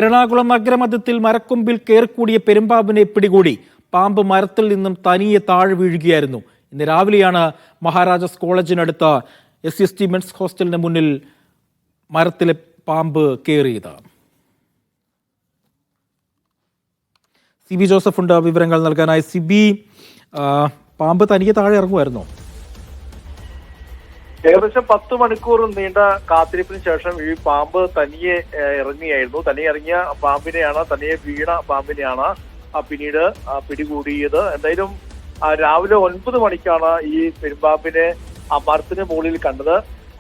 എറണാകുളം നഗരമധ്യത്തിൽ മരക്കൊമ്പിൽ കയറിക്കൂടിയ പെരുമ്പാമ്പിനെ പിടികൂടി. പാമ്പ് മരത്തിൽ നിന്നും തനിയെ താഴെ വീഴുകയായിരുന്നു. ഇന്ന് രാവിലെയാണ് മഹാരാജാസ് കോളേജിനടുത്ത SST മെൻസ് ഹോസ്റ്റലിന് മുന്നിൽ മരത്തിലെ പാമ്പ് കയറിയത്. CB ജോസഫ് ഉണ്ട് വിവരങ്ങൾ നൽകാനായി. CB, പാമ്പ് തനിയെ താഴെ ഇറങ്ങുമായിരുന്നോ? ഏകദേശം 10 മണിക്കൂർ നീണ്ട കാത്തിരിപ്പിന് ശേഷം ഈ പാമ്പ് തനിയെ ഇറങ്ങിയായിരുന്നു. തനിയെ ഇറങ്ങിയ പാമ്പിനെയാണ്, തനിയെ വീണ പാമ്പിനെയാണ് പിന്നീട് പിടികൂടിയത്. എന്തായാലും രാവിലെ 9 മണിക്കാണ് ഈ പെരുമ്പാമ്പിനെ ആ മരത്തിന് മുകളിൽ കണ്ടത്.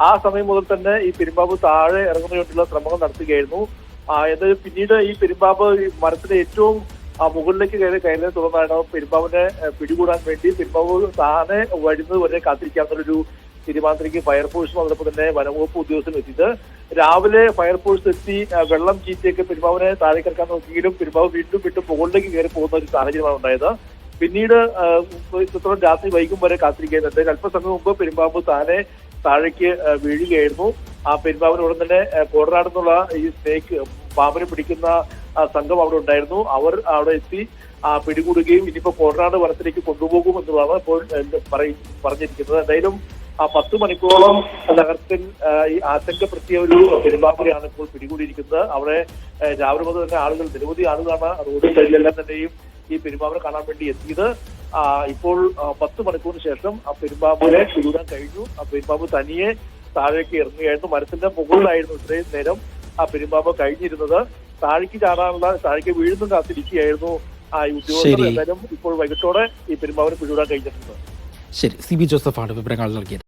ആ സമയം മുതൽ തന്നെ ഈ പെരുമ്പാമ്പ് താഴെ ഇറങ്ങുന്നതിനുള്ള ശ്രമങ്ങൾ നടത്തുകയായിരുന്നു. എന്തായാലും പിന്നീട് ഈ പെരുമ്പാമ്പ് ഈ മരത്തിന്റെ ഏറ്റവും മുകളിലേക്ക് കയറിയതിനെ തുടർന്നാണ് പെരുമ്പാമ്പിനെ പിടികൂടാൻ വേണ്ടി പെരുമ്പാമ്പ് താനെ വരുന്നത് വരെ കാത്തിരിക്കാവുന്നൊരു തീരുമാനത്തിലേക്ക് ഫയർഫോഴ്സും അതോടൊപ്പം തന്നെ വനംവകുപ്പ് ഉദ്യോഗസ്ഥരും എത്തിയത്. രാവിലെ ഫയർഫോഴ്സ് എത്തി വെള്ളം ചീറ്റിയൊക്കെ പെരുമ്പാമ്പിനെ താഴേക്ക് ഇറക്കാൻ നോക്കിയെങ്കിലും പെരുമ്പാമ്പ് വീണ്ടും മുകളിലേക്ക് കയറി പോകുന്ന ഒരു സാഹചര്യമാണ് ഉണ്ടായത്. പിന്നീട് ഇത്രത്തോളം രാത്രി വൈകും വരെ കാത്തിരിക്കുന്നുണ്ട്. അല്പസമയം മുമ്പ് പെരുമ്പാമ്പ് താനെ താഴേക്ക് വീഴുകയായിരുന്നു. ആ പെരുമ്പാമ്പിന് ഉടൻ തന്നെ കോടനാട് നിന്നുള്ള ഈ സ്നേക്ക് പാമ്പിനെ പിടിക്കുന്ന സംഘം അവിടെ ഉണ്ടായിരുന്നു. അവർ അവിടെ എത്തി പിടികൂടുകയും ഇനിയിപ്പോ കോടനാട് വനത്തിലേക്ക് കൊണ്ടുപോകും എന്നുള്ളതാണ് ഇപ്പോൾ പറഞ്ഞിരിക്കുന്നത്. എന്തായാലും 10 മണിക്കൂറോളം നഗരത്തിൽ ഈ ആശങ്കപ്പെടുത്തിയ ഒരു പെരുമ്പാമ്പിനെയാണ് ഇപ്പോൾ പിടികൂടിയിരിക്കുന്നത്. അവിടെ രാവിലെ മുതൽ തന്നെ നിരവധി ആളുകളാണ് റോഡ് സൈഡിലെല്ലാം തന്നെയും ഈ പെരുമ്പാമ്പിനെ കാണാൻ വേണ്ടി എത്തിയത്. ഇപ്പോൾ 10 മണിക്കൂറിന് ശേഷം ആ പെരുമ്പാമ്പിനെ പിടികൂടാൻ കഴിഞ്ഞു. ആ പെരുമ്പാമ്പ് തനിയെ താഴേക്ക് ഇറങ്ങുകയായിരുന്നു. മരത്തിന്റെ മുകളിലായിരുന്നു ഇത്രയും നേരം ആ പെരുമ്പാമ്പ് കഴിഞ്ഞിരുന്നത്. താഴേക്ക് വീഴുന്നു കാത്തിരിക്കുകയായിരുന്നു ഈ ഉദ്യോഗസ്ഥർ. എന്തായാലും ഇപ്പോൾ വൈകിട്ടോടെ ഈ പെരുമ്പാമ്പിനെ പിടികൂടാൻ കഴിഞ്ഞിട്ടുണ്ട്. ശരി, CB ജോസഫാണ് വിവരങ്ങൾ നൽകിയത്.